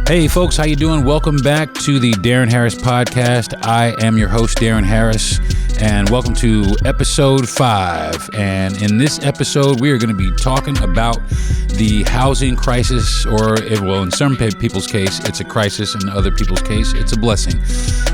Hey folks, how you doing? Welcome back to the Deron Harris podcast. I am your host, Deron Harris, and welcome to episode 5. And in this episode, we are going to be talking about the housing crisis, or in some people's case, it's a crisis. In other people's case, it's a blessing.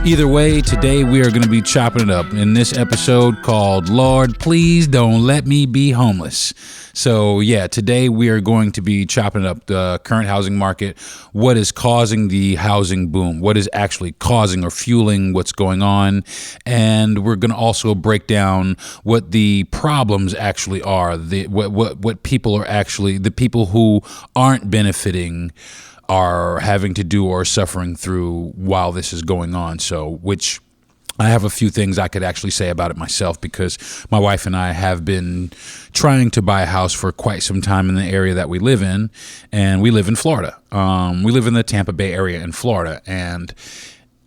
Either way, today we are going to be chopping it up in this episode called Lord, Please Don't Let Me Be Homeless. So yeah, today we are going to be chopping up the current housing market, what is causing the housing boom, what is actually causing or fueling what's going on, and we're going to also break down what the problems actually are, what people are actually, the people who aren't benefiting are having to do or suffering through while this is going on. So, which I have a few things I could actually say about it myself, because my wife and I have been trying to buy a house for quite some time in the area that we live in, and we live in Florida. We live in the Tampa Bay area in Florida, and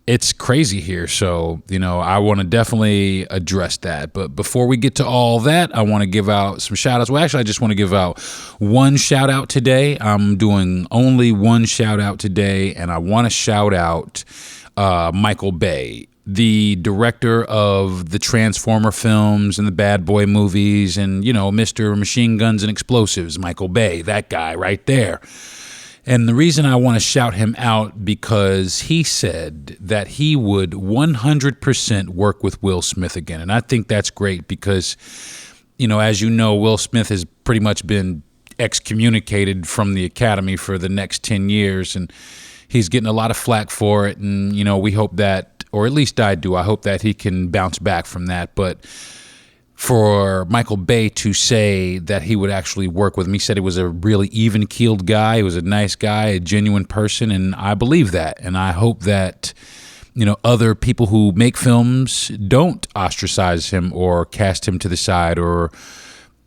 it's crazy here. So, I want to definitely address that. But before we get to all that, I want to give out some shout outs. Well, actually, I just want to give out one shout out today. I'm doing only one shout out today, and I want to shout out Michael Bay, the director of the Transformer films and the Bad Boy movies and, Mr. Machine Guns and Explosives, Michael Bay, that guy right there. And the reason I want to shout him out, because he said that he would 100% work with Will Smith again. And I think that's great because, as you know, Will Smith has pretty much been excommunicated from the Academy for the next 10 years. And he's getting a lot of flack for it. And, we hope that, or at least I do, I hope that he can bounce back from that. But for Michael Bay to say that he would actually work with him, he said he was a really even-keeled guy. He was a nice guy, a genuine person, and I believe that. And I hope that, other people who make films don't ostracize him or cast him to the side, or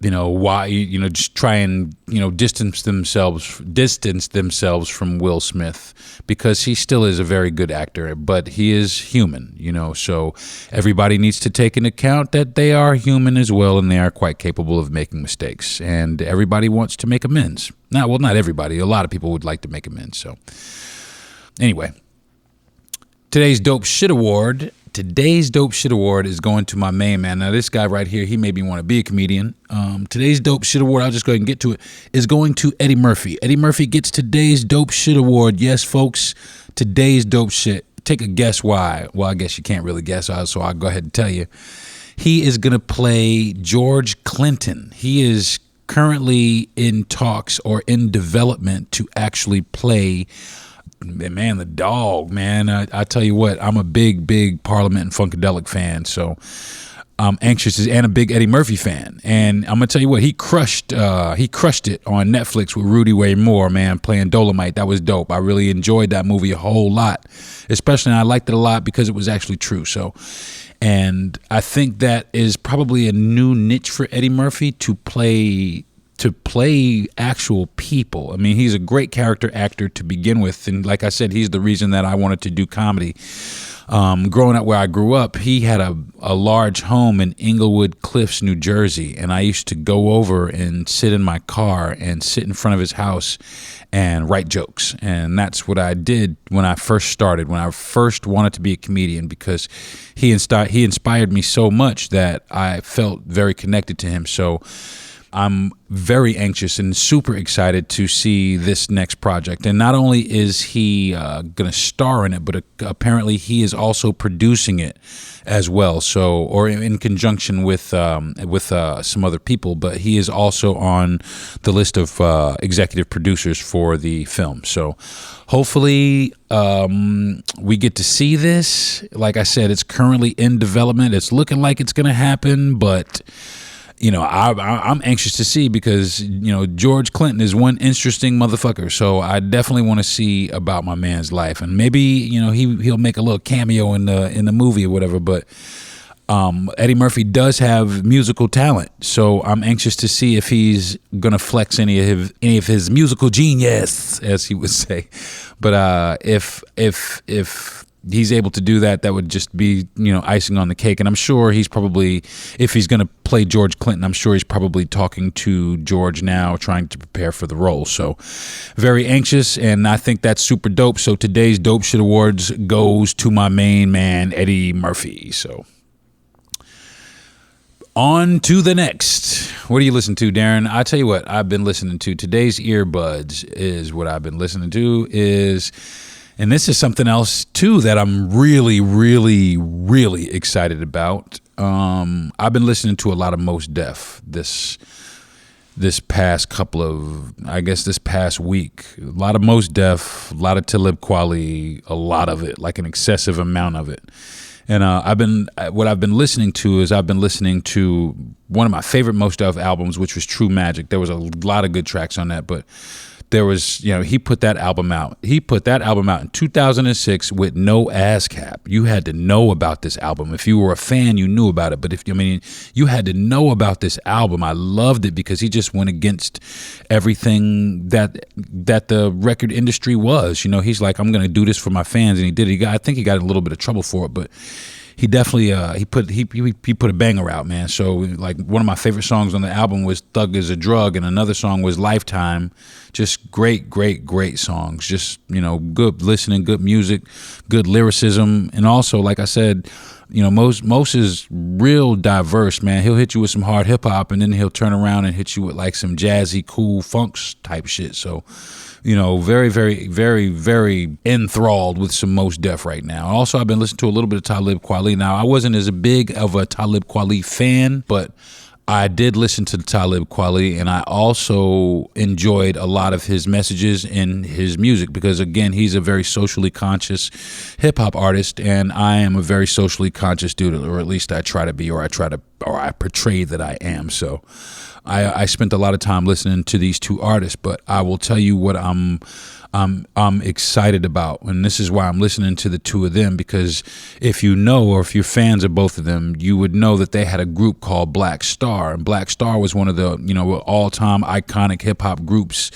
just try and, distance themselves from Will Smith, because he still is a very good actor, but he is human, so everybody needs to take into account that they are human as well, and they are quite capable of making mistakes, and everybody wants to make amends. Not everybody. A lot of people would like to make amends. So anyway, today's Dope Shit Award is going to my main man. Now, this guy right here, he made me want to be a comedian. Today's Dope Shit Award, I'll just go ahead and get to it, is going to Eddie Murphy. Eddie Murphy gets today's Dope Shit Award. Yes, folks, today's Dope Shit. Take a guess why. Well, I guess you can't really guess, so I'll go ahead and tell you. He is going to play George Clinton. He is currently in talks or in development to actually play the dog, man. I tell you what, I'm a big Parliament and Funkadelic fan, so I'm anxious, and a big Eddie Murphy fan. And I'm gonna tell you what, he crushed it on Netflix with Rudy Ray Moore, man, playing Dolomite. That was dope. I really enjoyed that movie a whole lot, especially, and I liked it a lot because it was actually true. So, and I think that is probably a new niche for Eddie Murphy to play actual people. I mean, he's a great character actor to begin with, and like I said, he's the reason that I wanted to do comedy. Growing up where I grew up, he had a large home in Englewood Cliffs, New Jersey, and I used to go over and sit in my car and sit in front of his house and write jokes. And that's what I did when I first started, when I first wanted to be a comedian, because he inspired me so much that I felt very connected to him. So I'm very anxious and super excited to see this next project. And not only is he going to star in it, but apparently he is also producing it as well. So, or in conjunction with some other people, but he is also on the list of executive producers for the film. So hopefully we get to see this. Like I said, it's currently in development. It's looking like it's going to happen, but I'm anxious to see, because, George Clinton is one interesting motherfucker. So I definitely want to see about my man's life, and maybe, he'll make a little cameo in the movie or whatever. But Eddie Murphy does have musical talent, so I'm anxious to see if he's gonna flex any of his musical genius, as he would say. But if he's able to do that, that would just be, icing on the cake. And I'm sure he's probably, if he's going to play George Clinton, I'm sure he's probably talking to George now, trying to prepare for the role. So very anxious, and I think that's super dope. So today's Dope Shit Awards goes to my main man, Eddie Murphy. So on to the next. What do you listen to, Darren? I tell you what I've been listening to. Today's earbuds is what I've been listening to is... And this is something else, too, that I'm really, really, really excited about. I've been listening to a lot of Mos Def this past this past week. A lot of Mos Def, a lot of Talib Kweli, a lot of it, like an excessive amount of it. And what I've been listening to one of my favorite Mos Def albums, which was True Magic. There was a lot of good tracks on that, but there was, he put that album out. He put that album out in 2006 with no ASCAP. You had to know about this album. If you were a fan, you knew about it. But you had to know about this album. I loved it because he just went against everything that the record industry was. He's like, I'm going to do this for my fans, and he did it. I think he got in a little bit of trouble for it, but he definitely he put a banger out, man. So like one of my favorite songs on the album was Thug Is a Drug, and another song was Lifetime. Just great songs. Just, good listening, good music, good lyricism. And also, like I said, Mos is real diverse, man. He'll hit you with some hard hip hop, and then he'll turn around and hit you with like some jazzy, cool funks type shit. So, very, very, very, very enthralled with some Mos Def right now. Also, I've been listening to a little bit of Talib Kweli. Now, I wasn't as big of a Talib Kweli fan, but I did listen to Talib Kweli, and I also enjoyed a lot of his messages in his music because, again, he's a very socially conscious hip-hop artist, and I am a very socially conscious dude, or at least I try to be, or I portray that I am. So I spent a lot of time listening to these two artists, but I will tell you what I'm excited about, and this is why I'm listening to the two of them, because if you know, or if you're fans of both of them, you would know that they had a group called Black Star, and Black Star was one of the all-time iconic hip-hop groups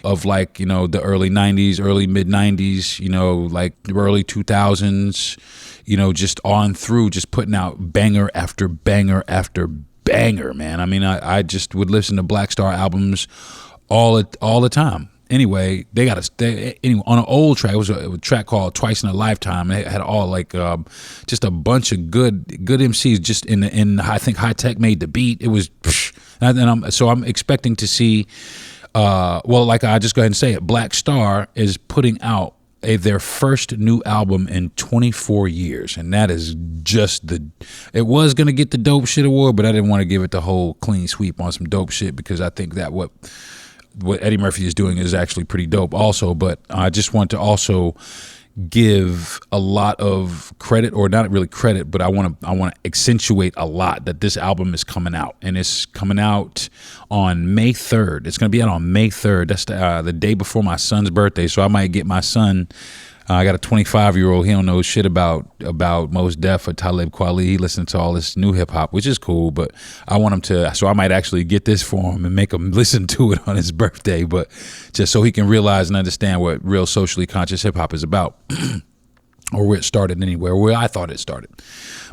of like the early 90s, early mid 90s, like the early 2000s, just on through, just putting out banger after banger after banger, man. I just would listen to Black Star albums all the time. Anyway, they on an old track. It was a track called Twice in a Lifetime. It had all like just a bunch of good MCs. Just in I think High Tech made the beat. It was, so I'm expecting to see. Like I just go ahead and say it. Black Star is putting out their first new album in 24 years, and that is just it was going to get the Dope Shit Award, but I didn't want to give it the whole clean sweep on some dope shit, because I think that what Eddie Murphy is doing is actually pretty dope also. But I just want to also give a lot of credit, or not really credit, but I want to accentuate a lot that this album is coming out, and it's coming out on May 3rd. It's going to be out on May 3rd. That's the day before my son's birthday, so I might get my son. I got a 25-year-old. He don't know shit about Mos Def or Talib Kweli. He listens to all this new hip hop, which is cool. But I want him to, so I might actually get this for him and make him listen to it on his birthday. But just so he can realize and understand what real socially conscious hip hop is about, or where it started anywhere, where I thought it started.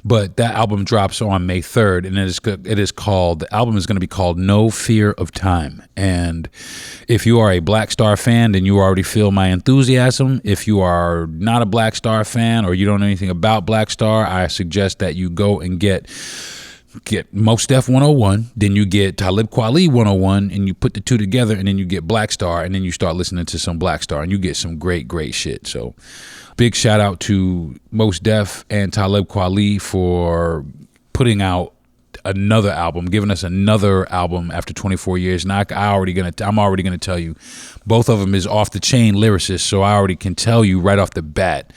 But that album drops on May 3rd, and the album is going to be called No Fear of Time. And if you are a Black Star fan, then you already feel my enthusiasm. If you are not a Black Star fan, or you don't know anything about Black Star, I suggest that you go and get Mos Def 101, then you get Talib Kweli 101, and you put the two together, and then you get Black Star, and then you start listening to some Black Star, and you get some great shit. So big shout out to Mos Def and Talib Kweli for putting out another album, giving us another album after 24 years. And I'm already gonna tell you, both of them is off the chain lyricists, so I already can tell you right off the bat,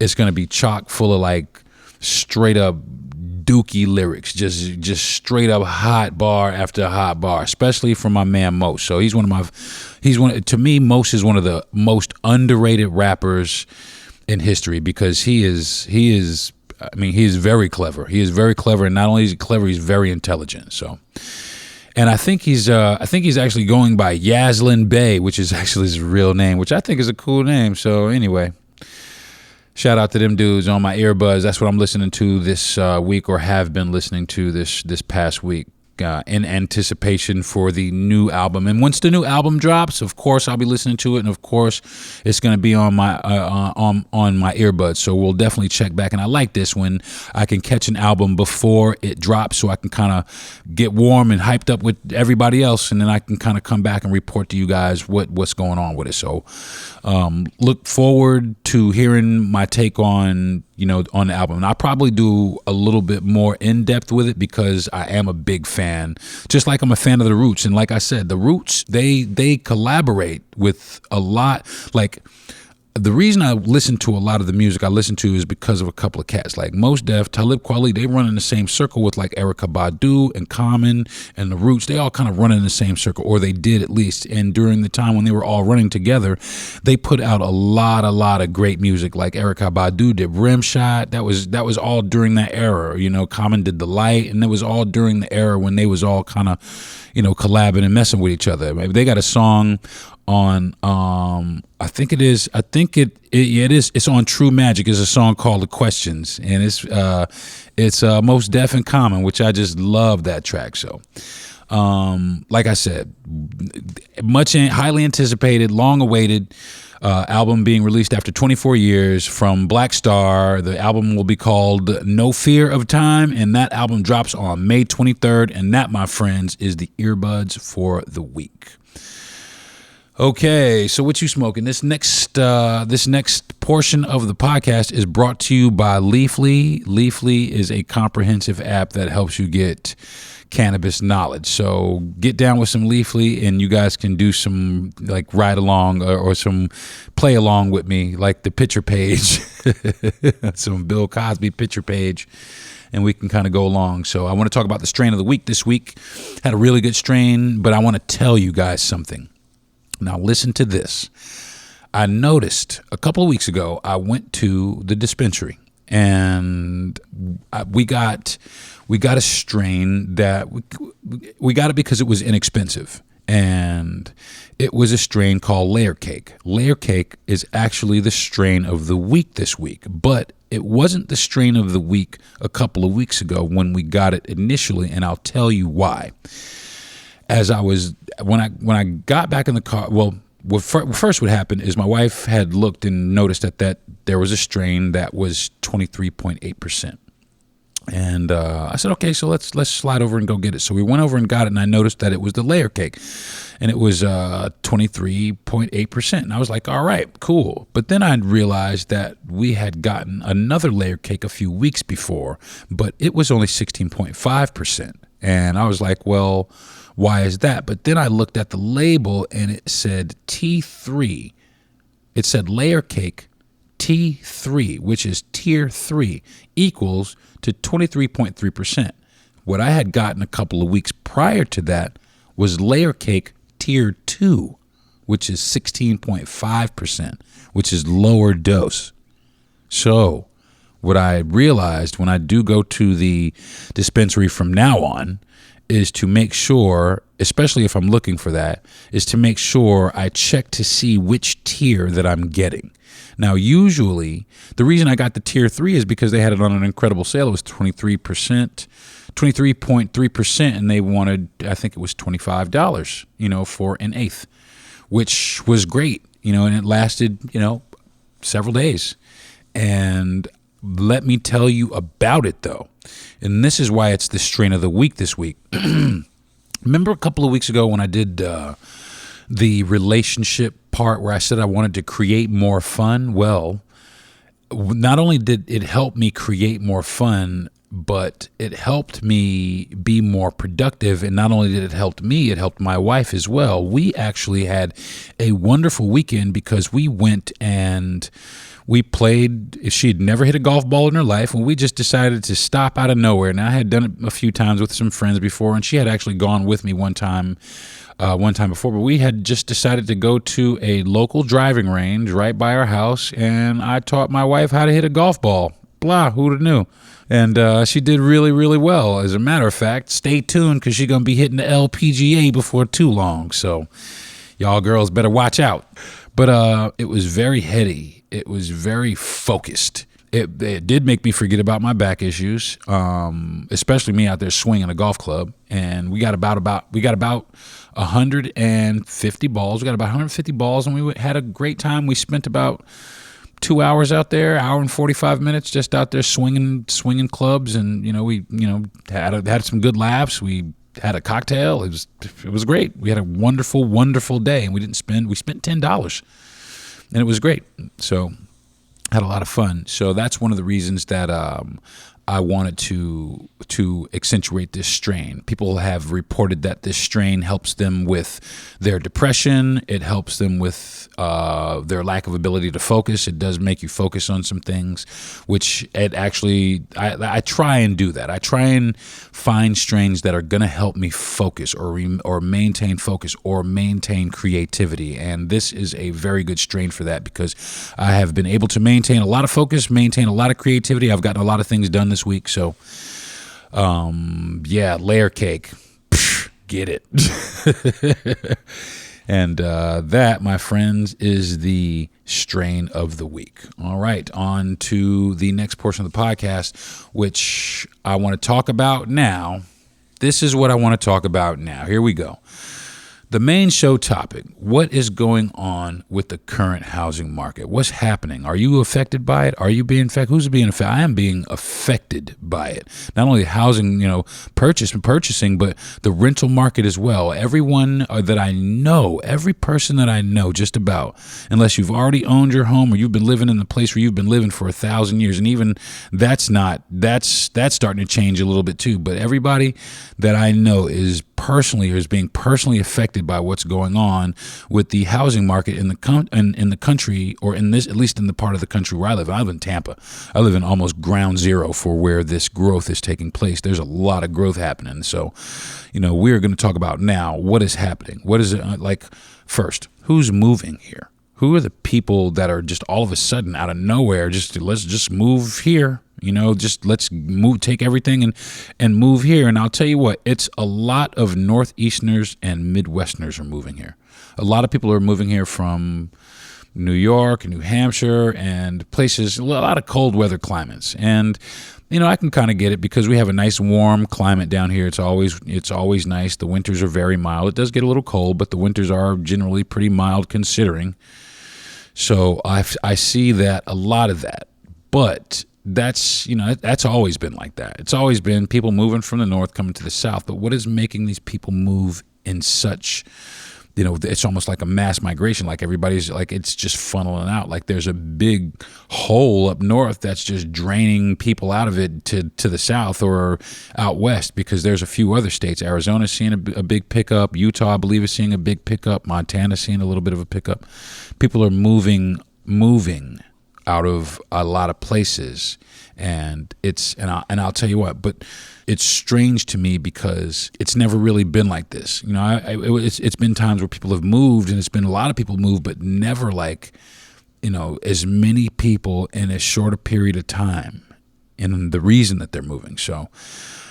it's gonna be chock full of like straight up dookie lyrics, just straight up hot bar after hot bar, especially from my man Mos. So to me, Mos is one of the most underrated rappers in history, because he is very clever. He is very clever, and not only is he clever, he's very intelligent. So, and I think he's actually going by Yaslin Bey, which is actually his real name, which I think is a cool name. So anyway, Shout out to them dudes on my earbuds. That's what I'm listening to this week, or have been listening to this past week. In anticipation for the new album, and once the new album drops, of course I'll be listening to it, and of course it's going to be on my on my earbuds. So we'll definitely check back. And I like this when I can catch an album before it drops, so I can kind of get warm and hyped up with everybody else, and then I can kind of come back and report to you guys what's going on with it. So look forward to hearing my take on on the album. And I'll probably do a little bit more in depth with it because I am a big fan, just like I'm a fan of the Roots. And like I said, the Roots, they collaborate with a lot. Like, the reason I listen to a lot of the music I listen to is because of a couple of cats like Mos Def, Talib Kweli. They run in the same circle with like Erykah Badu and Common and the Roots. They all kind of run in the same circle, or they did at least. And during the time when they were all running together, they put out a lot of great music. Like Erykah Badu did Rimshot. That was all during that era. Common did The Light, and it was all during the era when they was all kind of collabing and messing with each other. Maybe they got a song on it is on True Magic. Is a song called The Questions, and it's Mos Def and Common, which I just love that track. So like I said, highly anticipated, long awaited album being released after 24 years from Black Star. The album will be called No Fear of Time, and that album drops on May 23rd, and that, my friends, is the earbuds for the week. Okay, so what you smoking? This next portion of the podcast is brought to you by Leafly. Leafly is a comprehensive app that helps you get cannabis knowledge. So get down with some Leafly, and you guys can do some like ride along or some play along with me, like the picture page, some Bill Cosby picture page, and we can kind of go along. So I want to talk about the strain of the week this week. Had a really good strain, but I want to tell you guys something. Now listen to this. I noticed a couple of weeks ago, I went to the dispensary, and we got a strain that we got it because it was inexpensive, and it was a strain called Layer Cake. Layer Cake is actually the strain of the week this week, but it wasn't the strain of the week a couple of weeks ago when we got it initially, and I'll tell you why. When I got back in the car, first what happened is my wife had looked and noticed that there was a strain that was 23.8%. And I said, okay, so let's slide over and go get it. So we went over and got it, and I noticed that it was the Layer Cake, and it was 23.8%. And I was like, all right, cool. But then I realized that we had gotten another Layer Cake a few weeks before, but it was only 16.5%. And I was like, well, why is that? But then I looked at the label, and it said T3. It said Layer Cake T3, which is tier 3, equals to 23.3%. What I had gotten a couple of weeks prior to that was Layer Cake tier 2, which is 16.5%, which is lower dose. So what I realized when I do go to the dispensary from now on is to make sure, especially if I'm looking for that, is to make sure I check to see which tier that I'm getting. Now, usually, the reason I got the tier 3 is because they had it on an incredible sale. It was 23.3%, and they wanted, I think it was $25, for an eighth, which was great, and it lasted, several days. And let me tell you about it, though. And this is why it's the strain of the week this week. Remember a couple of weeks ago when I did the relationship part where I said I wanted to create more fun? Well, not only did it help me create more fun, but it helped me be more productive. And not only did it help me, it helped my wife as well. We actually had a wonderful weekend because we went and we played. She had never hit a golf ball in her life, and we just decided to stop out of nowhere. Now, I had done it a few times with some friends before, and she had actually gone with me one time before, but we had just decided to go to a local driving range right by our house, and I taught my wife how to hit a golf ball. Blah, who'd have knew? And she did really, really well. As a matter of fact, stay tuned because she's going to be hitting the LPGA before too long, so y'all girls better watch out. But it was very heady. it was very focused. It did make me forget about my back issues, especially me out there swinging a golf club. And we got about 150 balls. We got about 150 balls, and we had a great time. We spent about 2 hours out there, hour and 45 minutes, just out there swinging clubs, and we had some good laughs. We had a cocktail. It was great. We had a wonderful day, and we spent $10, and it was great. So had a lot of fun. So that's one of the reasons that I wanted to accentuate this strain. People have reported that this strain helps them with their depression. It helps them with their lack of ability to focus. It does make you focus on some things, which it actually, I try and do that. I try and find strains that are going to help me focus or maintain focus or maintain creativity. And this is a very good strain for that, because I have been able to maintain a lot of focus, maintain a lot of creativity. I've gotten a lot of things done this week. So, layer cake, get it. And that, my friends, is the strain of the week. All right, on to the next portion of the podcast, which I want to talk about now. This is what I want to talk about now. Here we go. The main show topic: what is going on with the current housing market? What's happening? Are you affected by it? Are you being affected? Who's being affected? I am being affected by it. Not only housing, purchasing, but the rental market as well. Everyone that I know, every person that I know, just about, unless you've already owned your home or you've been living in the place where you've been living for 1,000 years, and even that's starting to change a little bit too. But everybody that I know is being personally affected by what's going on with the housing market in the country, or at least in the part of the country where I live. I live in Tampa. I live in almost ground zero for where this growth is taking place. There's a lot of growth happening. So, we're going to talk about now what is happening. What is it like? First, who's moving here? Who are the people that are just all of a sudden out of nowhere, let's just move here? Just let's take everything and move here. And I'll tell you what, it's a lot of Northeasterners and Midwesterners are moving here. A lot of people are moving here from New York and New Hampshire and places, a lot of cold weather climates. And, I can kind of get it, because we have a nice warm climate down here. It's always nice. The winters are very mild. It does get a little cold, but the winters are generally pretty mild considering. So I see that, a lot of that. But that's always been like that. It's always been people moving from the north coming to the south. But what is making these people move in such, it's almost like a mass migration, like everybody's like, it's just funneling out. Like there's a big hole up north that's just draining people out of it to the south or out west, because there's a few other states. Arizona's seeing a big pickup. Utah, I believe, is seeing a big pickup. Montana's seeing a little bit of a pickup. People are moving out of a lot of places, and I'll tell you what, but it's strange to me because it's never really been like this. It's been times where people have moved, and it's been a lot of people move, but never like, as many people in as short a period of time, and the reason that they're moving. So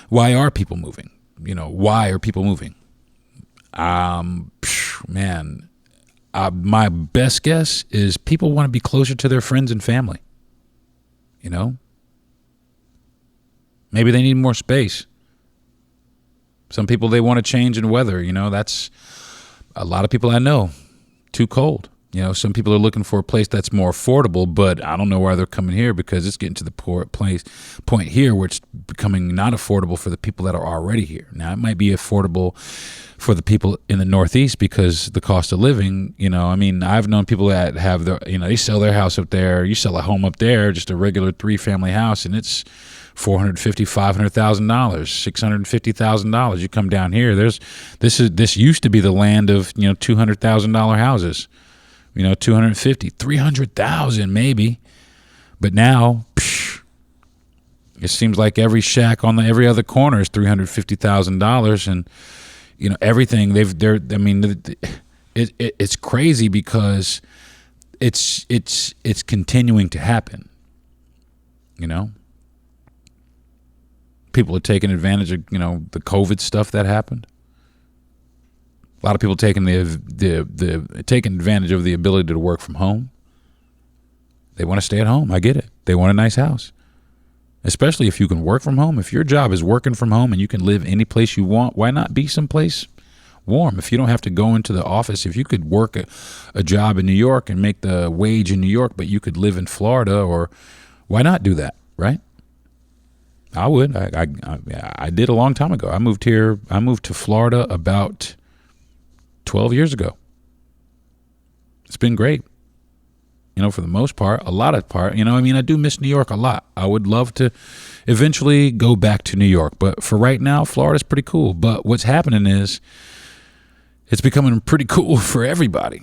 why are people moving? Why are people moving? My best guess is people want to be closer to their friends and family. Maybe they need more space. Some people, they want to change in weather. That's a lot of people I know. Too cold. Some people are looking for a place that's more affordable, but I don't know why they're coming here, because it's getting to the point here where it's becoming not affordable for the people that are already here. Now, it might be affordable for the people in the Northeast because the cost of living, I've known people that have they sell their house up there. You sell a home up there, just a regular 3-family house, and it's $450,000, $500,000, $650,000. You come down here, this used to be the land of $200,000 houses, 250, 300,000 maybe, but now it seems like every shack on every other corner is $350,000, and everything it's crazy because it's continuing to happen. People are taking advantage of the COVID stuff that happened. A lot of people taking advantage of the ability to work from home. They want to stay at home. I get it. They want a nice house. Especially if you can work from home. If your job is working from home and you can live any place you want, why not be someplace warm? If you don't have to go into the office, if you could work a job in New York and make the wage in New York, but you could live in Florida, or why not do that, right? I would. I did a long time ago. I moved to Florida about 12 years ago. It's been great. For the most part, I do miss New York a lot. I would love to eventually go back to New York, but for right now, Florida's pretty cool. But what's happening is it's becoming pretty cool for everybody.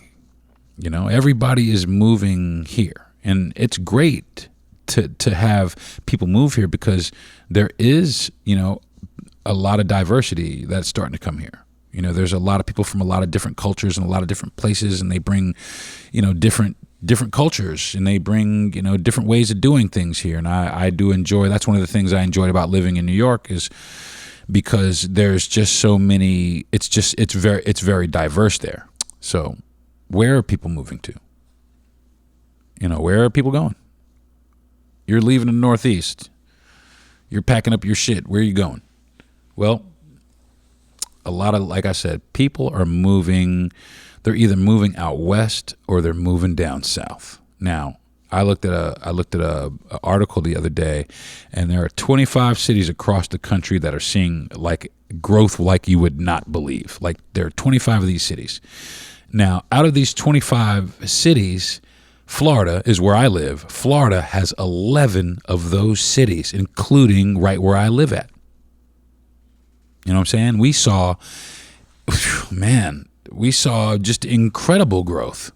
Everybody is moving here, and it's great to have people move here because there is, a lot of diversity that's starting to come here. There's a lot of people from a lot of different cultures and a lot of different places, and they bring, different cultures, and they bring, different ways of doing things here. And I do enjoy, that's one of the things I enjoyed about living in New York, is because there's just so many, it's very diverse there. So where are people moving to? Where are people going? You're leaving the Northeast. You're packing up your shit. Where are you going? Well, a lot of, like I said, people are moving. They're either moving out west or they're moving down south. Now, I looked at a article the other day, and there are 25 cities across the country that are seeing like growth like you would not believe. Like, there are 25 of these cities. Now, out of these 25 cities, Florida is where I live. Florida has 11 of those cities, including right where I live at. You know what I'm saying? We saw just incredible growth,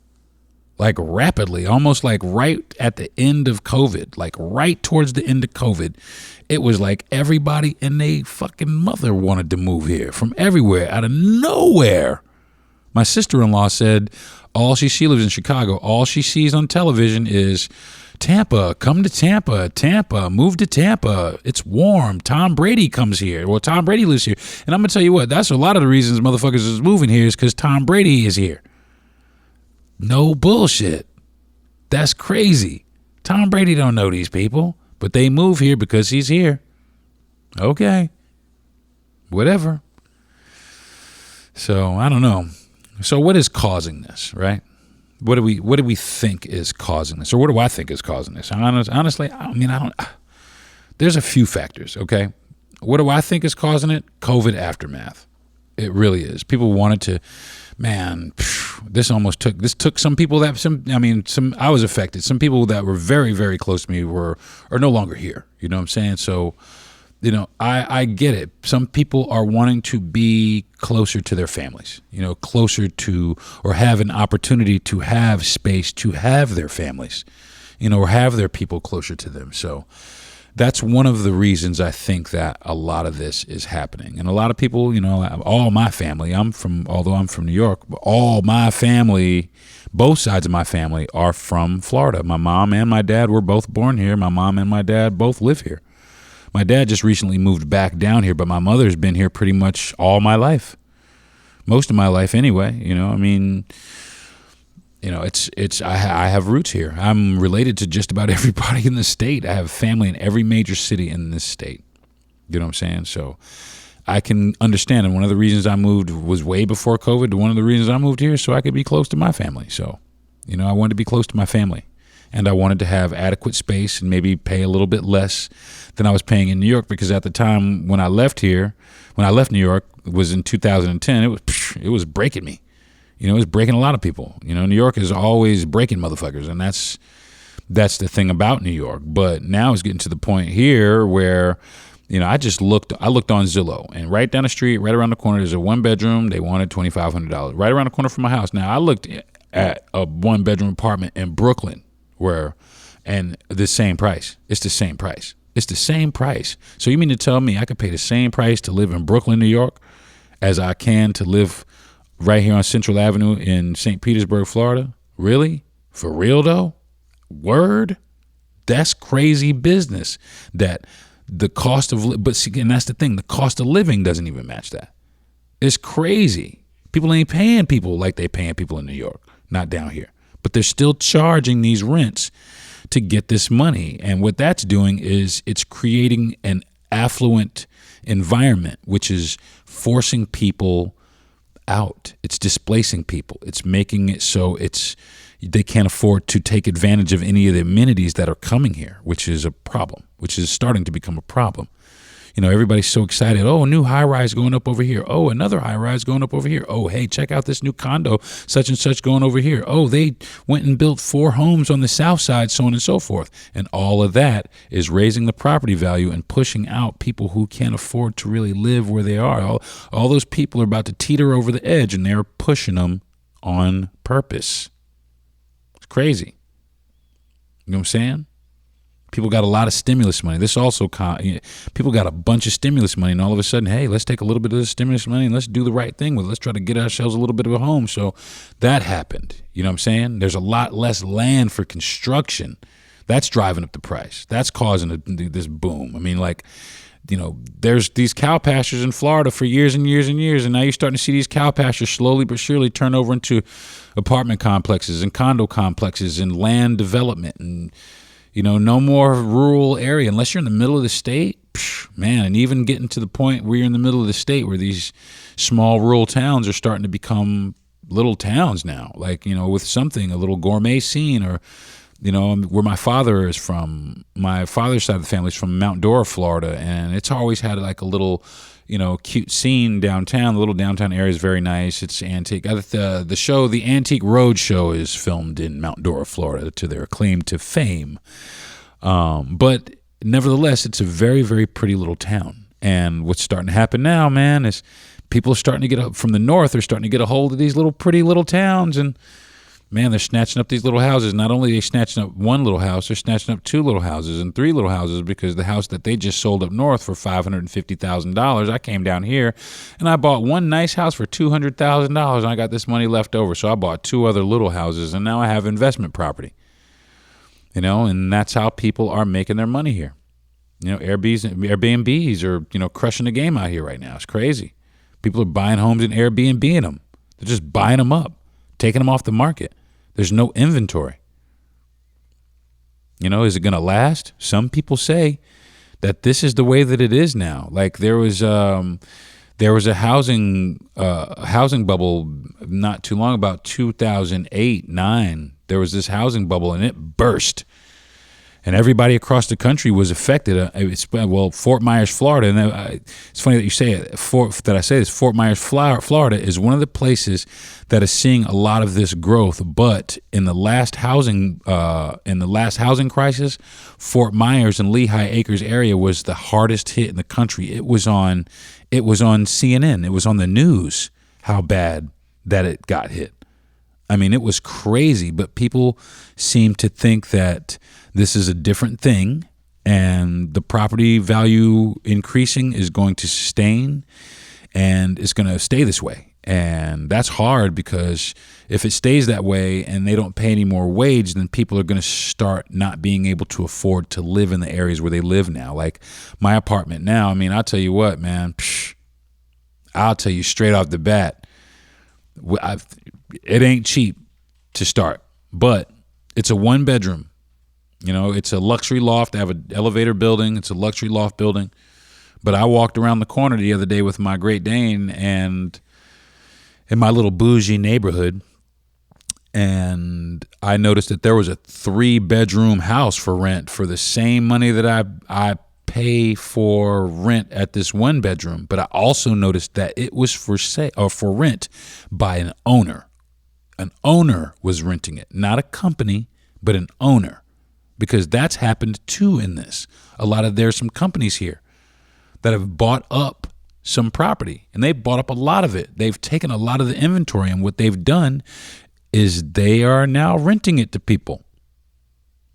like rapidly, almost like right at the end of COVID, like right towards the end of COVID. It was like everybody and they fucking mother wanted to move here from everywhere, out of nowhere. My sister-in-law said she lives in Chicago. All she sees on television is Tampa, come to Tampa, move to Tampa. It's warm. Tom Brady comes here. Well, Tom Brady lives here. And I'm going to tell you what, that's a lot of the reasons motherfuckers is moving here is because Tom Brady is here. No bullshit. That's crazy. Tom Brady don't know these people, but they move here because he's here. Okay. Whatever. So, I don't know. So what is causing this, right? What do we think is causing this? Or what do I think is causing this? Honestly, there's a few factors, okay? What do I think is causing it? COVID aftermath. It really is. People wanted to, this took some people I was affected. Some people that were very, very close to me are no longer here. You know what I'm saying? So, I get it. Some people are wanting to be closer to their families, closer to, or have an opportunity to have space to have their families, or have their people closer to them. So that's one of the reasons I think that a lot of this is happening. And a lot of people, all my family, although I'm from New York, but all my family, both sides of my family are from Florida. My mom and my dad were both born here. My mom and my dad both live here. My dad just recently moved back down here, but my mother's been here pretty much all my life. Most of my life anyway, I have roots here. I'm related to just about everybody in the state. I have family in every major city in this state. You know what I'm saying? So I can understand. And one of the reasons I moved was way before COVID. One of the reasons I moved here is so I could be close to my family. So, I wanted to be close to my family. And I wanted to have adequate space and maybe pay a little bit less than I was paying in New York, because at the time when I left New York, it was in 2010, it was breaking me. It was breaking a lot of people. New York is always breaking motherfuckers, and that's the thing about New York. But now it's getting to the point here where, I looked on Zillow, and right down the street, right around the corner, there's a one-bedroom. They wanted $2,500 right around the corner from my house. Now I looked at a one-bedroom apartment in Brooklyn, and the same price. It's the same price. It's the same price. So you mean to tell me I could pay the same price to live in Brooklyn, New York, as I can to live right here on Central Avenue in St. Petersburg, Florida? Really? For real though? Word? That's crazy business. That the cost of, but see, and that's the thing, the cost of living doesn't even match that. It's crazy. People ain't paying people like they paying people in New York, not down here. But they're still charging these rents to get this money. And what that's doing is it's creating an affluent environment, which is forcing people out. It's displacing people. It's making it so they can't afford to take advantage of any of the amenities that are coming here, which is a problem, which is starting to become a problem. Everybody's so excited. Oh, a new high rise going up over here. Oh, another high rise going up over here. Oh, hey, check out this new condo, such and such going over here. Oh, they went and built 4 homes on the south side, so on and so forth. And all of that is raising the property value and pushing out people who can't afford to really live where they are. All those people are about to teeter over the edge, and they're pushing them on purpose. It's crazy. You know what I'm saying? People got a lot of stimulus money. This also, people got a bunch of stimulus money, and all of a sudden, hey, let's take a little bit of the stimulus money and let's do the right thing with it. Let's try to get ourselves a little bit of a home. So that happened. You know what I'm saying? There's a lot less land for construction. That's driving up the price. That's causing this boom. I mean, there's these cow pastures in Florida for years and years and years, and now you're starting to see these cow pastures slowly but surely turn over into apartment complexes and condo complexes and land development and no more rural area unless you're in the middle of the state, man. And even getting to the point where you're in the middle of the state where these small rural towns are starting to become little towns now, with a little gourmet scene, or, where my father is from. My father's side of the family is from Mount Dora, Florida, and it's always had a little, cute scene downtown. The little downtown area is very nice. It's antique. The Antique Road Show is filmed in Mount Dora, Florida, to their claim to fame. But nevertheless, it's a very, very pretty little town. And what's starting to happen now, man, is people are starting to get up from the north. They're starting to get a hold of these little pretty little towns, and man, they're snatching up these little houses. Not only are they snatching up one little house, they're snatching up 2 little houses and 3 little houses, because the house that they just sold up north for $550,000, I came down here and I bought one nice house for $200,000, and I got this money left over. So I bought 2 other little houses, and now I have investment property. And that's how people are making their money here. Airbnbs are, crushing the game out here right now. It's crazy. People are buying homes and Airbnb-ing them. They're just buying them up, taking them off the market. There's no inventory. Is it going to last? Some people say that this is the way that it is now. There was a housing bubble not too long, about 2008-9. There was this housing bubble, and it burst. And everybody across the country was affected. Fort Myers, Florida, and it's funny that you say it. Fort Myers, Florida is one of the places that is seeing a lot of this growth. But in the last housing crisis, Fort Myers and Lehigh Acres area was the hardest hit in the country. It was on CNN. It was on the news how bad that it got hit. I mean, it was crazy. But people seem to think that this is a different thing, and the property value increasing is going to sustain, and it's going to stay this way. And that's hard, because if it stays that way and they don't pay any more wage, then people are going to start not being able to afford to live in the areas where they live now. Like my apartment now, I mean, I'll tell you what, man, I'll tell you straight off the bat, it ain't cheap to start, but it's a 1-bedroom. It's a luxury loft. I have an elevator building. It's a luxury loft building. But I walked around the corner the other day with my Great Dane and in my little bougie neighborhood, and I noticed that there was a 3-bedroom house for rent for the same money that I pay for rent at this 1-bedroom. But I also noticed that it was for rent by an owner. An owner was renting it, not a company, but an owner. Because that's happened too in this. There's some companies here that have bought up some property, and they've bought up a lot of it. They've taken a lot of the inventory, and what they've done is they are now renting it to people.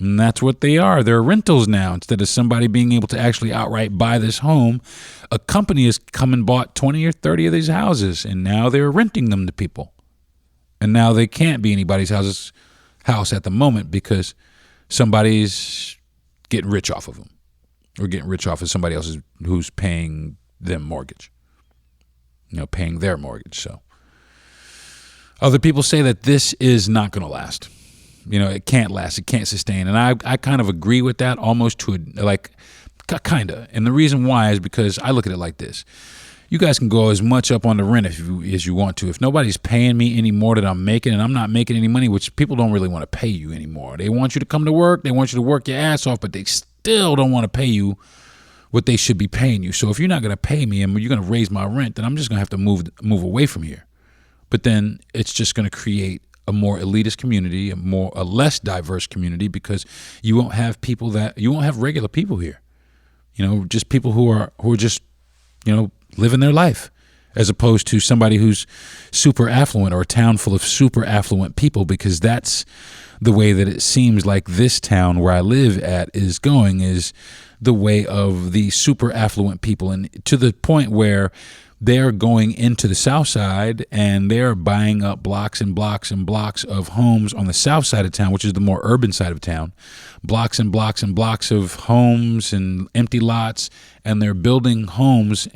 And that's what they are. They're rentals now. Instead of somebody being able to actually outright buy this home, a company has come and bought 20 or 30 of these houses, and now they're renting them to people. And now they can't be anybody's house at the moment, because somebody's getting rich off of them, or getting rich off of somebody else who's paying them mortgage, paying their mortgage. So other people say that this is not going to last. it can't last. It can't sustain. And I kind of agree with that almost to kind of. And the reason why is because I look at it like this. You guys can go as much up on the rent as you want to. If nobody's paying me any more than I'm making, and I'm not making any money, which people don't really want to pay you anymore. They want you to come to work. They want you to work your ass off, but they still don't want to pay you what they should be paying you. So if you're not going to pay me and you're going to raise my rent, then I'm just going to have to move away from here. But then it's just going to create a more elitist community, a less diverse community, because you won't have regular people here. Just people who are just, living their life, as opposed to somebody who's super affluent, or a town full of super affluent people, because that's the way that it seems like this town where I live at is going, is the way of the super affluent people, and to the point where they're going into the South Side and they're buying up blocks and blocks and blocks of homes on the South Side of town, which is the more urban side of town, blocks and blocks and blocks of homes and empty lots. And they're building homes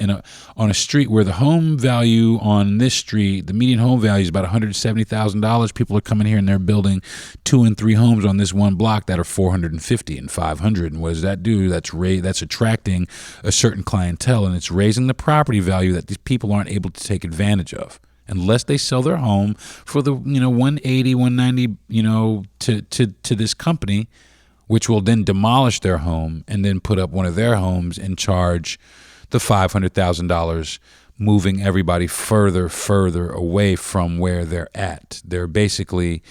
on a street where the home value on this street, the median home value is about $170,000. People are coming here and they're building 2 and 3 homes on this one block that are $450 and $500. And what does that do? That's attracting a certain clientele, and it's raising the property value that these people aren't able to take advantage of unless they sell their home for the 180, 190, to this company, which will then demolish their home and then put up one of their homes and charge the $500,000, moving everybody further away from where they're at. They're basically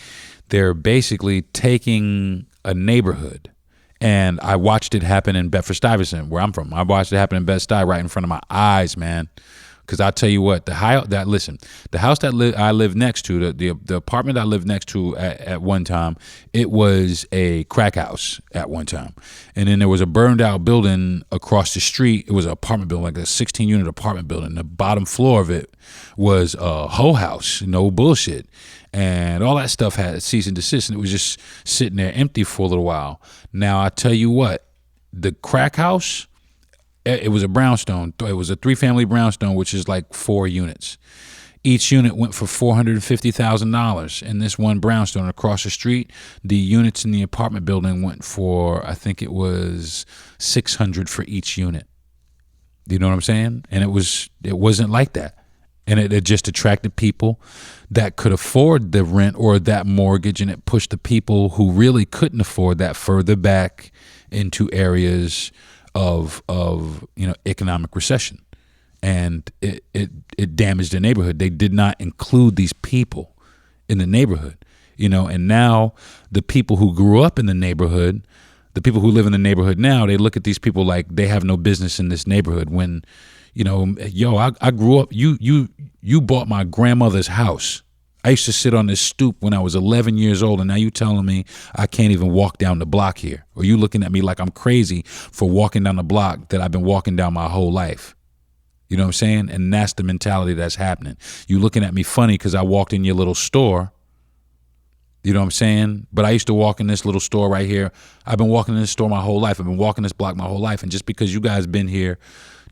taking a neighborhood. And I watched it happen in Bedford-Stuyvesant, where I'm from. I watched it happen in Bed-Stuy right in front of my eyes, man. Because I tell you what, the house that I live next to, the apartment I lived next to at one time, it was a crack house at one time. And then there was a burned out building across the street. It was an apartment building, like a 16-unit apartment building. The bottom floor of it was a hoe house, no bullshit. And all that stuff had cease and desist, and it was just sitting there empty for a little while. Now, I tell you what, the crack house, it was a brownstone. It was a 3-family brownstone, which is like 4 units. Each unit went for $450,000. In this one brownstone across the street, the units in the apartment building went for, I think it was $600 for each unit. Do you know what I'm saying? And it wasn't like that. And it just attracted people that could afford the rent or that mortgage, and it pushed the people who really couldn't afford that further back into areas of economic recession. And it damaged the neighborhood. They did not include these people in the neighborhood, and now the people who grew up in the neighborhood, the people who live in the neighborhood now, they look at these people like they have no business in this neighborhood when, I grew up, you bought my grandmother's house. I used to sit on this stoop when I was 11 years old, and now you telling me I can't even walk down the block here. Or you looking at me like I'm crazy for walking down the block that I've been walking down my whole life. You know what I'm saying? And that's the mentality that's happening. You looking at me funny because I walked in your little store. You know what I'm saying? But I used to walk in this little store right here. I've been walking in this store my whole life. I've been walking this block my whole life. And just because you guys been here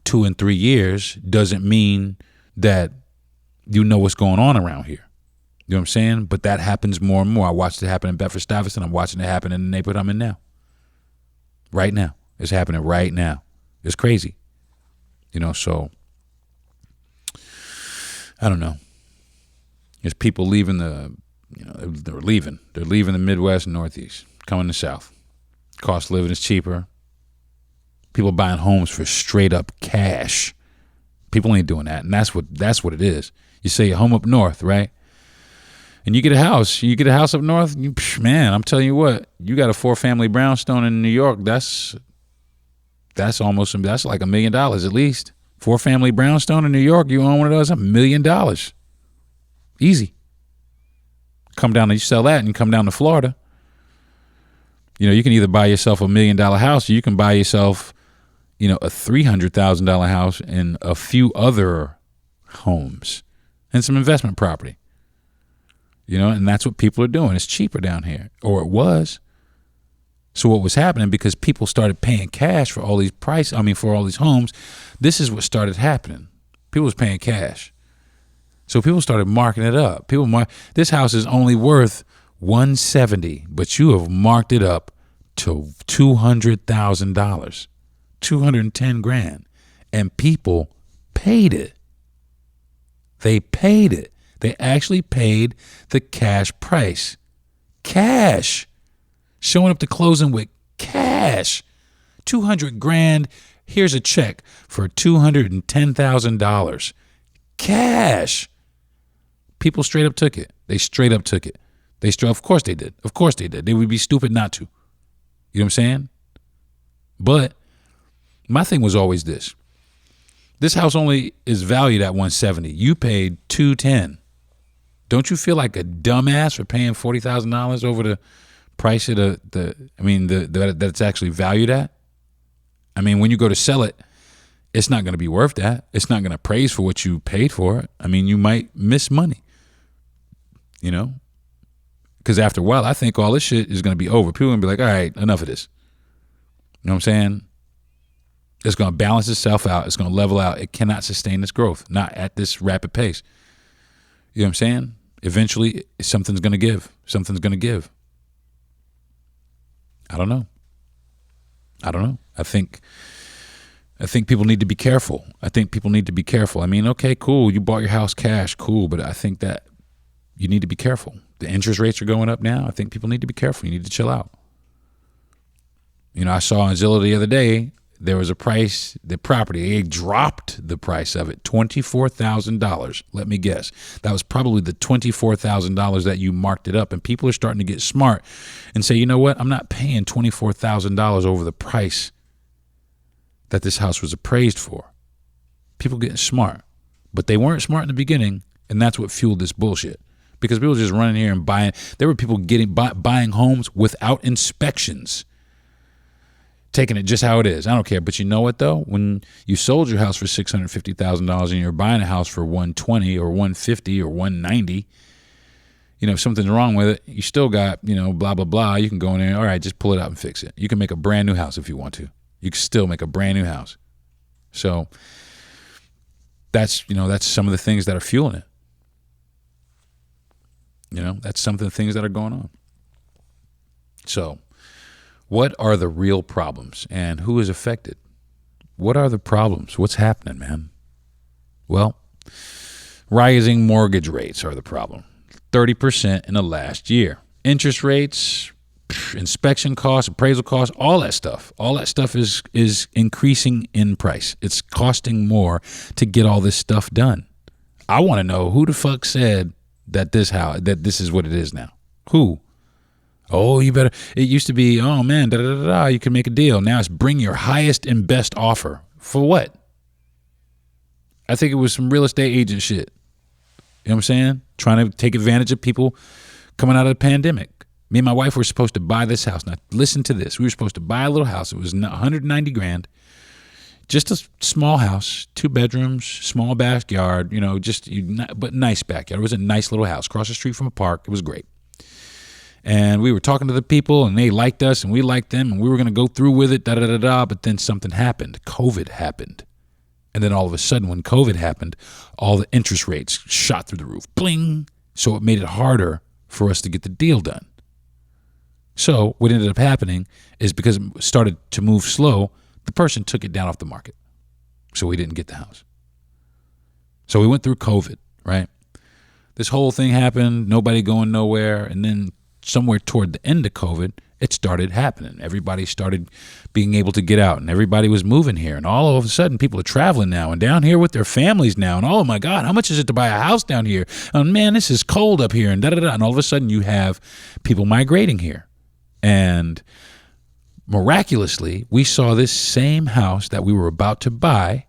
2 and 3 years doesn't mean that you know what's going on around here. You know what I'm saying? But that happens more and more. I watched it happen in Bedford-Stuyvesant. I'm watching it happen in the neighborhood I'm in now. Right now. It's happening right now. It's crazy. So I don't know. There's people leaving they're leaving the Midwest and Northeast, coming to South. Cost of living is cheaper. People buying homes for straight up cash. People ain't doing that. And that's what it is. You say you're home up north, right? And you get a house up north, man, I'm telling you what, you got a 4-family brownstone in New York, that's like $1 million at least. 4-family brownstone in New York, you own one of those, $1 million. Easy. You sell that and you come down to Florida. You can either buy yourself $1 million house, or you can buy yourself, a $300,000 house and a few other homes and some investment property. And that's what people are doing. It's cheaper down here, or it was. So what was happening, because people started paying cash for all these for all these homes, this is what started happening. People was paying cash. So people started marking it up. This house is only worth 170, but you have marked it up to $200,000, 210 grand, and people paid it. They paid it. They actually paid the cash price. Cash. Showing up to closing with cash. 200 grand. Here's a check for $210,000. Cash. People straight up took it. They straight up took it. Of course they did. Of course they did. They would be stupid not to. You know what I'm saying? But my thing was always this. This house only is valued at 170. You paid 210. Don't you feel like a dumbass for paying $40,000 over the price of that it's actually valued at? I mean, when you go to sell it, it's not going to be worth that. It's not going to appraise for what you paid for it. I mean, you might miss money, you know? Because after a while, I think all this shit is going to be over. People are going to be like, all right, enough of this. You know what I'm saying? It's going to balance itself out. It's going to level out. It cannot sustain this growth, not at this rapid pace. You know what I'm saying? Eventually, something's going to give. Something's going to give. I don't know. I think people need to be careful. I mean, okay, cool. You bought your house cash. Cool. But I think that you need to be careful. The interest rates are going up now. I think people need to be careful. You need to chill out. You know, I saw on Zillow the other day, there was a price, the property, they dropped the price of it, $24,000. Let me guess. That was probably the $24,000 that you marked it up. And people are starting to get smart and say, you know what? I'm not paying $24,000 over the price that this house was appraised for. People getting smart. But they weren't smart in the beginning, and that's what fueled this bullshit. Because people just running here and buying. There were people buying homes without inspections. Taking it just how it is. I don't care. But you know what, though? When you sold your house for $650,000 and you're buying a house for $120 or $150 or $190, you know, if something's wrong with it, you still got, you know, blah, blah, blah. You can go in there, all right, just pull it out and fix it. You can make a brand new house if you want to. You can still make a brand new house. So that's some of the things that are fueling it. You know, that's some of the things that are going on. So what are the real problems and who is affected? What are the problems? What's happening, man? Well, rising mortgage rates are the problem. 30% in the last year. Interest rates, inspection costs, appraisal costs, all that stuff. All that stuff is increasing in price. It's costing more to get all this stuff done. I want to know who the fuck said that this is what it is now. Who? Oh, you better. It used to be, oh man, you can make a deal. Now it's bring your highest and best offer. For what? I think it was some real estate agent shit. You know what I'm saying? Trying to take advantage of people coming out of the pandemic. Me and my wife were supposed to buy this house. Now listen to this. We were supposed to buy a little house. It was 190 grand. Just a small house, 2 bedrooms, small backyard, you know, but nice backyard. It was a nice little house across the street from a park. It was great. And we were talking to the people, and they liked us, and we liked them, and we were going to go through with it, but then something happened. COVID happened. And then all of a sudden, when COVID happened, all the interest rates shot through the roof. Bling! So it made it harder for us to get the deal done. So what ended up happening is because it started to move slow, the person took it down off the market. So we didn't get the house. So we went through COVID, right? This whole thing happened, nobody going nowhere, and then somewhere toward the end of COVID, it started happening. Everybody started being able to get out, and everybody was moving here. And all of a sudden, people are traveling now and down here with their families now. And oh my God, how much is it to buy a house down here? And man, this is cold up here. And And all of a sudden, you have people migrating here. And miraculously, we saw this same house that we were about to buy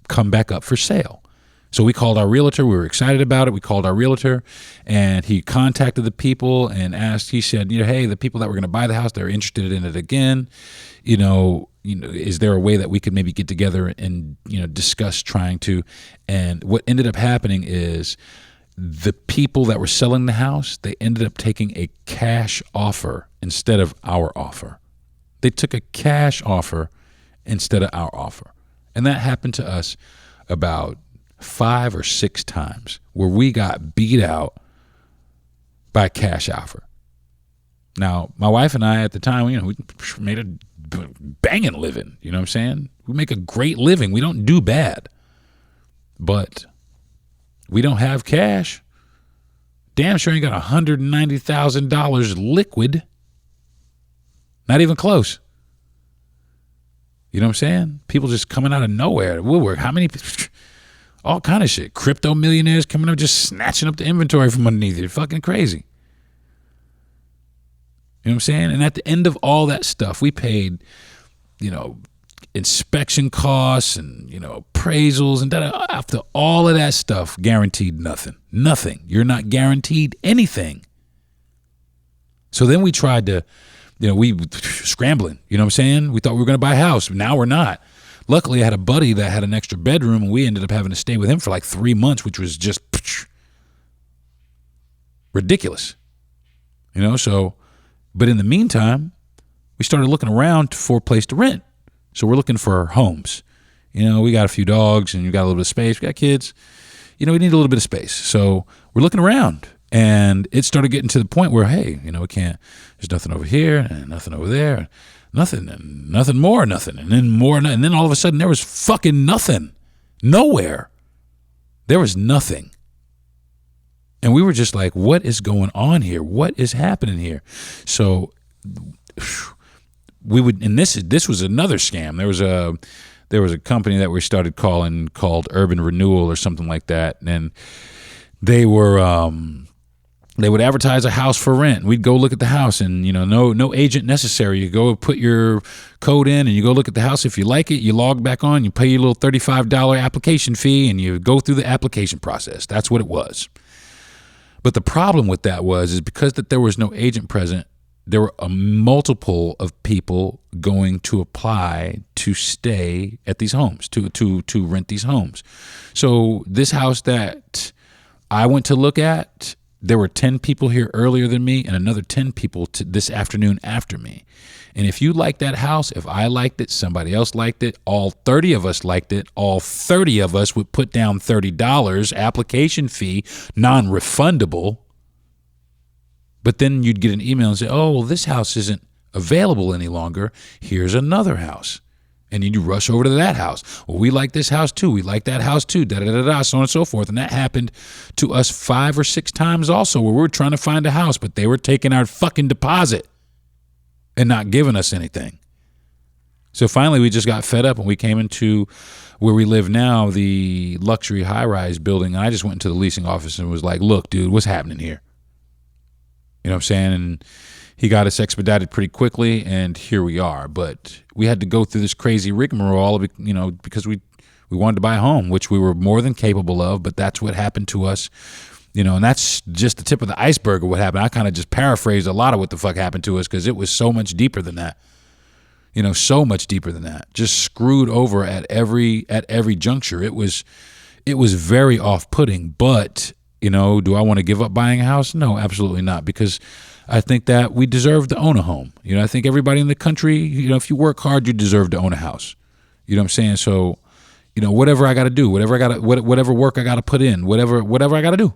come back up for sale. So we called our realtor. We were excited about it. We called our realtor, and he contacted the people and asked. He said, hey, the people that were going to buy the house, they're interested in it again. Is there a way that we could maybe get together and discuss trying to? And what ended up happening is the people that were selling the house, they ended up taking a cash offer instead of our offer. They took a cash offer instead of our offer, and that happened to us about 5 or 6 times where we got beat out by a cash offer. Now, my wife and I at the time, we made a banging living. You know what I'm saying? We make a great living. We don't do bad. But we don't have cash. Damn sure ain't got $190,000 liquid. Not even close. You know what I'm saying? People just coming out of nowhere. Woodwork. How many? All kind of shit. Crypto millionaires coming up just snatching up the inventory from underneath it. Fucking crazy. You know what I'm saying? And at the end of all that stuff, we paid, inspection costs and, appraisals and after all of that stuff, guaranteed nothing. Nothing. You're not guaranteed anything. So then we tried to, we scrambling, you know what I'm saying? We thought we were going to buy a house. Now we're not. Luckily, I had a buddy that had an extra bedroom, and we ended up having to stay with him for like 3 months, which was just ridiculous. But in the meantime, we started looking around for a place to rent. So we're looking for homes. We got a few dogs, and you got a little bit of space. We got kids. We need a little bit of space. So we're looking around. And it started getting to the point where, hey, we can't, there's nothing over here and nothing over there, nothing and nothing more, nothing, and then more, and then all of a sudden there was fucking nothing, nowhere. There was nothing. And we were just like, what is going on here? What is happening here? So we would, and this was another scam. There was a company that we started called Urban Renewal or something like that. And they would advertise a house for rent. We'd go look at the house, and no agent necessary. You go put your code in, and you go look at the house. If you like it, you log back on. You pay your little $35 application fee, and you go through the application process. That's what it was. But the problem with that is because that there was no agent present, there were a multiple of people going to apply to stay at these homes, to rent these homes. So this house that I went to look at, there were 10 people here earlier than me and another 10 people this afternoon after me. And if you liked that house, if I liked it, somebody else liked it, all 30 of us liked it, all 30 of us would put down $30 application fee, non-refundable. But then you'd get an email and say, oh, well, this house isn't available any longer. Here's another house. And you rush over to that house. Well, we like this house too. We like that house too. Da-da-da-da, so on and so forth. And that happened to us 5 or 6 times also, where we were trying to find a house, but they were taking our fucking deposit and not giving us anything. So finally, we just got fed up, and we came into where we live now, the luxury high-rise building. And I just went into the leasing office and was like, look, dude, what's happening here? You know what I'm saying? And he got us expedited pretty quickly, and here we are. But we had to go through this crazy rigmarole, because we wanted to buy a home, which we were more than capable of, but that's what happened to us. And that's just the tip of the iceberg of what happened. I kind of just paraphrased a lot of what the fuck happened to us, because it was so much deeper than that. So much deeper than that. Just screwed over at every juncture. It was very off-putting, but, do I want to give up buying a house? No, absolutely not, because I think that we deserve to own a home. I think everybody in the country, if you work hard, you deserve to own a house. You know what I'm saying? So, whatever I got to do, whatever work I got to put in, whatever I got to do.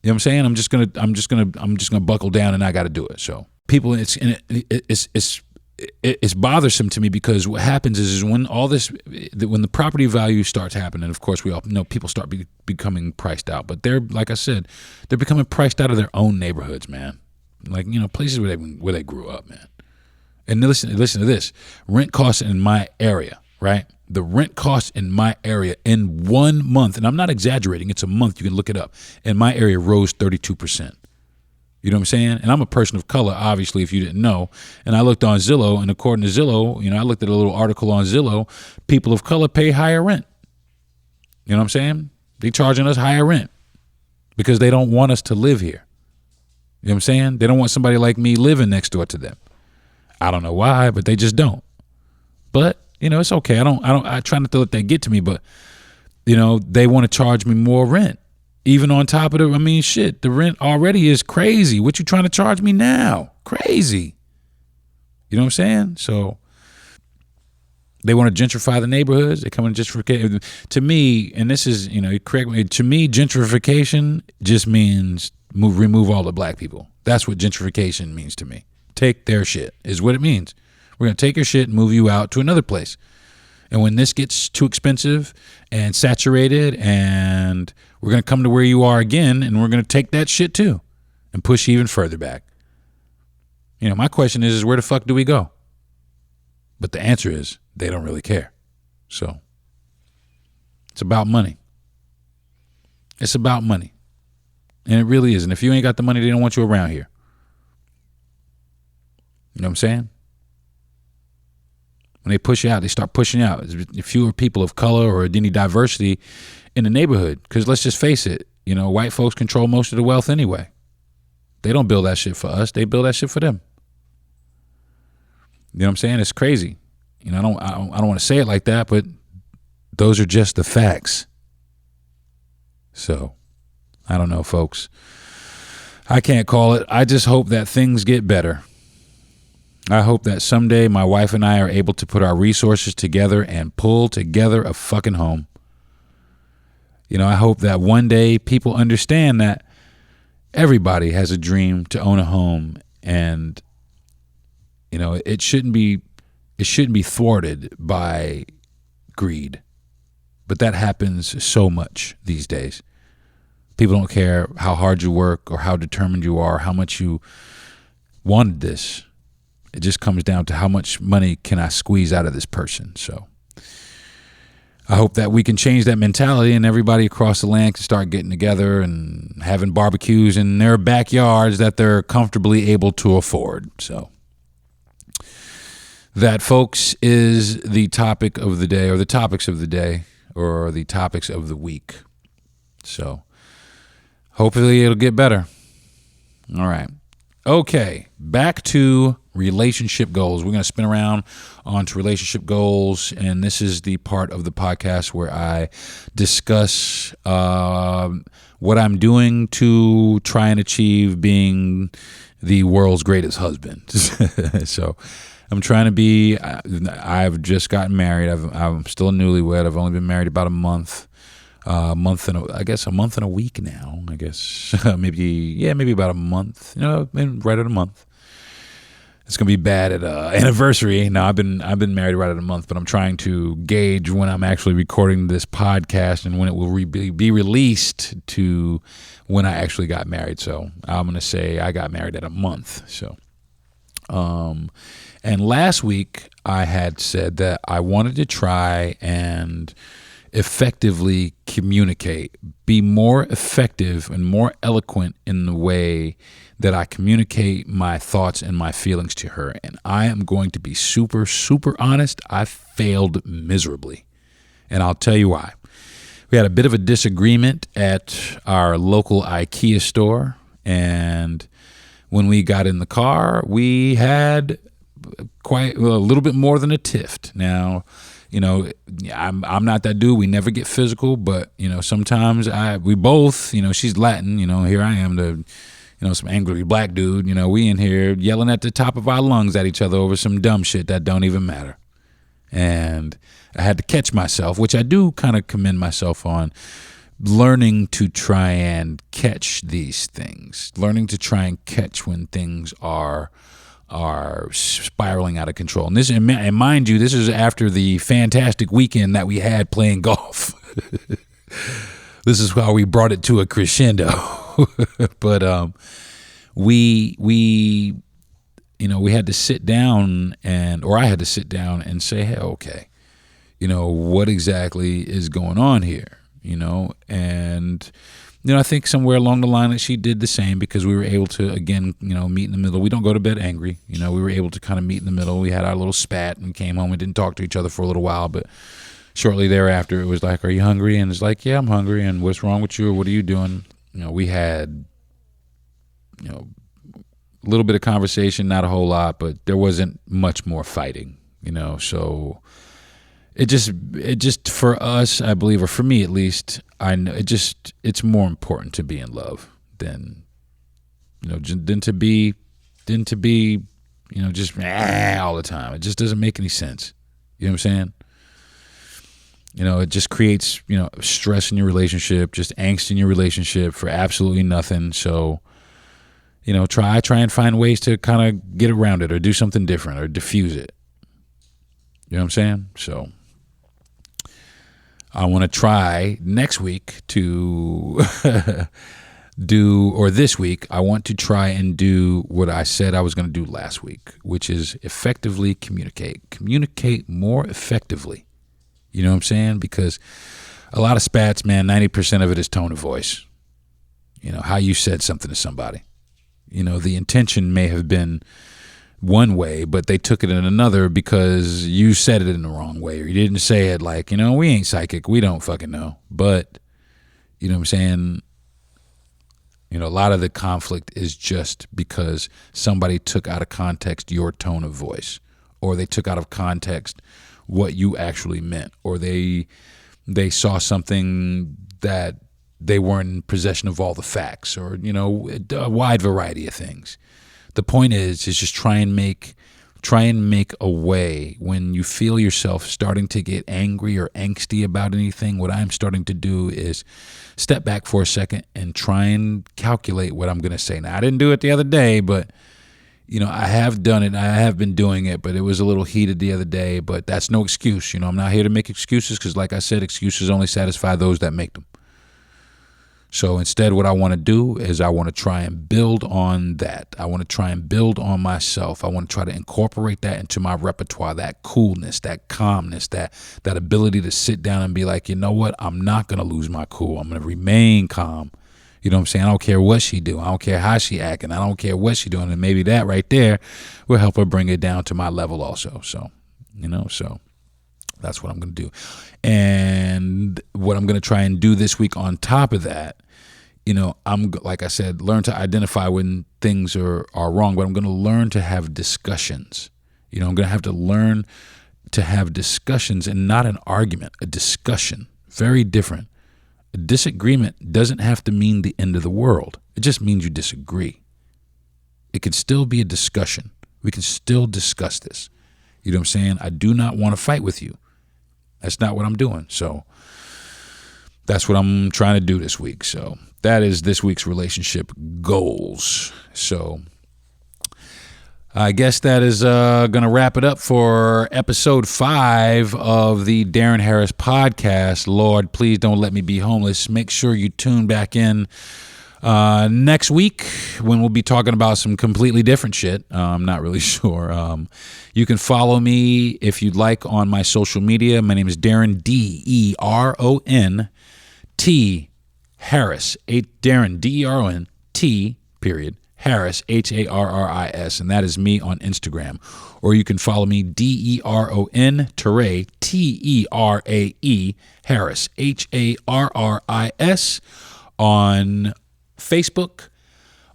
You know what I'm saying? I'm just gonna buckle down, and I got to do it. So people, it's bothersome to me, because what happens is when when the property value starts happening, of course we all know people start becoming priced out. But they're, like I said, they're becoming priced out of their own neighborhoods, man. Like, places where they grew up, man. And listen to this. Rent costs in my area, right? The rent costs in my area in 1 month, and I'm not exaggerating, it's a month, you can look it up, in my area rose 32%. You know what I'm saying? And I'm a person of color, obviously, if you didn't know. And I looked on Zillow, and according to Zillow, I looked at a little article on Zillow, people of color pay higher rent. You know what I'm saying? They charging us higher rent because they don't want us to live here. You know what I'm saying? They don't want somebody like me living next door to them. I don't know why, but they just don't. But, it's okay. I try not to let that get to me, but, they want to charge me more rent. Even on top of the rent already is crazy. What you trying to charge me now? Crazy. You know what I'm saying? So they want to gentrify the neighborhoods. They come in gentrification. To me, and this is, correct me, to me, gentrification just means remove all the black people. That's what gentrification means to me. Take their shit is what it means. We're going to take your shit and move you out to another place. And when this gets too expensive and saturated, and we're going to come to where you are again, and we're going to take that shit too and push you even further back. You know, my question is where the fuck do we go? But the answer is they don't really care. So it's about money. It's about money. And it really is. And if you ain't got the money, they don't want you around here. You know what I'm saying? When they push you out, they start pushing out. There's fewer people of color or any diversity in the neighborhood. Because let's just face it, you know, white folks control most of the wealth anyway. They don't build that shit for us. They build that shit for them. You know what I'm saying? It's crazy. You know, I don't want to say it like that, but those are just the facts. So, I don't know, folks. I can't call it. I just hope that things get better. I hope that someday my wife and I are able to put our resources together and pull together a fucking home. You know, I hope that one day people understand that everybody has a dream to own a home, and you know, it shouldn't be thwarted by greed. But that happens so much these days. People don't care how hard you work or how determined you are, how much you wanted this. It just comes down to how much money can I squeeze out of this person. So I hope that we can change that mentality and everybody across the land can start getting together and having barbecues in their backyards that they're comfortably able to afford. So that, folks, is the topic of the day, or the topics of the day, or the topics of the week. So hopefully it'll get better. All right. Okay, back to relationship goals. We're going to spin around onto relationship goals, and this is the part of the podcast where I discuss what I'm doing to try and achieve being the world's greatest husband. So I'm trying to be, I've just gotten married. I'm still a newlywed. I've only been married about a month. A month and a week now. I guess maybe about a month. You know, right at a month. It's gonna be bad at anniversary. No, I've been married right at a month, but I'm trying to gauge when I'm actually recording this podcast and when it will be released to when I actually got married. So I'm gonna say I got married at a month. So, and last week I had said that I wanted to try and effectively communicate, be more effective and more eloquent in the way that I communicate my thoughts and my feelings to her. And I am going to be super, super honest. I failed miserably. And I'll tell you why. We had a bit of a disagreement at our local IKEA store. And when we got in the car, we had quite a little bit more than a tiff. Now, you know, I'm not that dude. We never get physical, but you know, sometimes we both, you know, she's Latin, you know, here I am, some angry black dude. You know, we in here yelling at the top of our lungs at each other over some dumb shit that don't even matter. And I had to catch myself, which I do kind of commend myself on, learning to try and catch these things, learning to try and catch when things are spiraling out of control. And mind you, this is after the fantastic weekend that we had playing golf. This is how we brought it to a crescendo. But we had to sit down or I had to sit down and say, hey, okay, you know, what exactly is going on here? You know, and you know, I think somewhere along the line that she did the same, because we were able to, again, you know, meet in the middle. We don't go to bed angry. You know, we were able to kind of meet in the middle. We had our little spat and came home and didn't talk to each other for a little while. But shortly thereafter, it was like, are you hungry? And it's like, yeah, I'm hungry. And what's wrong with you? Or what are you doing? You know, we had, you know, a little bit of conversation, not a whole lot, but there wasn't much more fighting, you know. So it just for us, I believe, or for me at least, I know it's more important to be in love than, you know, than to be, you know, just all the time. It just doesn't make any sense. You know what I'm saying? It just creates, stress in your relationship, just angst in your relationship for absolutely nothing. So, try and find ways to kind of get around it or do something different or diffuse it. You know what I'm saying? So I want to try next week to this week, I want to try and do what I said I was going to do last week, which is effectively communicate more effectively. You know what I'm saying? Because a lot of spats, man, 90% of it is tone of voice. How you said something to somebody. The intention may have been one way, but they took it in another because you said it in the wrong way, or you didn't say it like, we ain't psychic. We don't fucking know. But, you know what I'm saying? A lot of the conflict is just because somebody took out of context your tone of voice, or they took out of context what you actually meant, or they saw something that they weren't in possession of all the facts, or a wide variety of things. The point is just try and make a way when you feel yourself starting to get angry or angsty about anything. What I'm starting to do is step back for a second and try and calculate what I'm going to say. Now, I didn't do it the other day, but I have done it. I have been doing it, but it was a little heated the other day. But that's no excuse. I'm not here to make excuses because, like I said, excuses only satisfy those that make them. So instead, what I want to do is I want to try and build on that. I want to try and build on myself. I want to try to incorporate that into my repertoire, that coolness, that calmness, that ability to sit down and be like, you know what? I'm not going to lose my cool. I'm going to remain calm. You know what I'm saying? I don't care what she do. I don't care how she acting. I don't care what she doing. And maybe that right there will help her bring it down to my level also. So, so that's what I'm going to do. And what I'm going to try and do this week on top of that, I'm, like I said, learn to identify when things are wrong, but I'm going to learn to have discussions. I'm going to have to learn to have discussions and not an argument, a discussion. Very different. A disagreement doesn't have to mean the end of the world. It just means you disagree. It can still be a discussion. We can still discuss this. You know what I'm saying? I do not want to fight with you. That's not what I'm doing. So that's what I'm trying to do this week. So that is this week's relationship goals. So I guess that is going to wrap it up for episode 5 of the Deron Harris podcast. Lord, please don't let me be homeless. Make sure you tune back in next week when we'll be talking about some completely different shit. I'm not really sure. You can follow me if you'd like on my social media. My name is Deron, Deron T. Harris, Deron, Deron T. Harris, Harris, and that is me on Instagram. Or you can follow me, Deron Tere, Terae, Harris, Harris, on Facebook.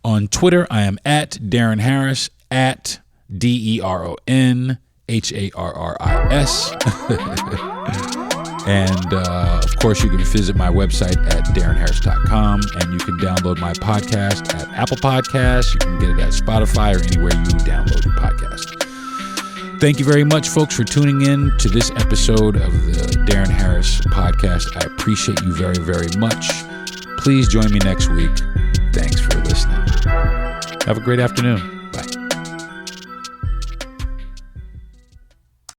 On Twitter, I am at Deron Harris, at Deron Harris. And, of course, you can visit my website at DeronHarris.com, and you can download my podcast at Apple Podcasts. You can get it at Spotify or anywhere you download your podcast. Thank you very much, folks, for tuning in to this episode of the Deron Harris podcast. I appreciate you very, very much. Please join me next week. Thanks for listening. Have a great afternoon.